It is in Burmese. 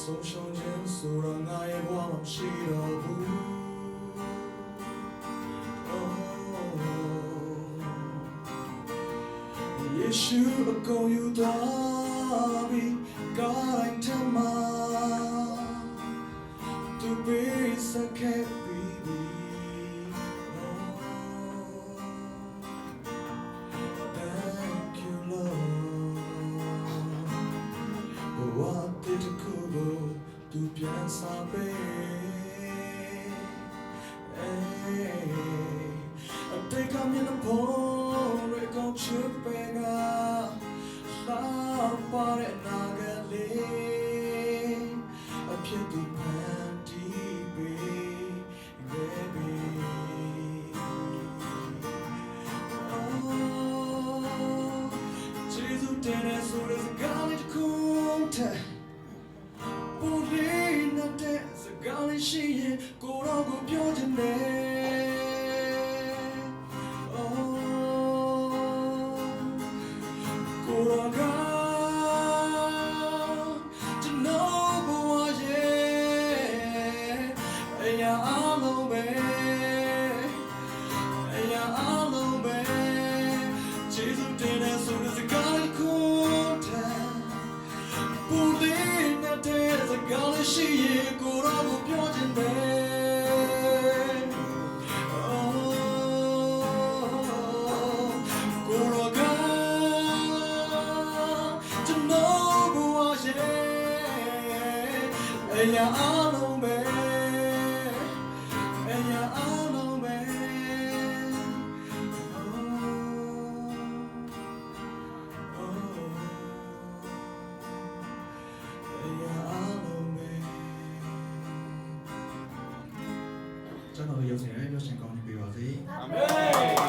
ဆုံးရှုံးခြင်းဆိုတော့ငါရဲ့ဘဝမှာမရှိတော့ဘူး ယေရှုအကုန်ယူသွားပြီးကားတိုင်းထမသူပေးစခဲ့ပြီးThank you Lord ဘဝတစ်ခုကိုသူပြန်စားပေးအတိတ်ကမျက်နှာပေါ်တွေကောင်းချစ်ပဲကလာပါတဲ့နာဂလေးအဖြစ်သူဖန်တီးပေး baby Jesus တဲ့ဆိုတဲ့စကားလေးတစ်ခုတည်းပေါ်လေးတဲ့စကားလေးရှိရင်ကိုယ်တော်ကိုပြောချင်တယ်ကိုယ်တော်ကကျွန်တော်ဘဝရဲ့အရာအလုံးပဲအရာအလုံးပဲကျေးဇူးတင်တဲ့ဆိုတဲ့စကားလေးကိုတည်းပူလေးတဲ့စကားလေးရှိရင်ကိုယ်တော်ကိုပြောချင်တယ်အရာအလုံးပဲအရာအလုံးပဲအရာအလုံးပဲကျွန်တော်ရုပ်ရှင်ရဲ့ရုပ်ရှင်ကောင်းကြီးပေးပါစေအာမင်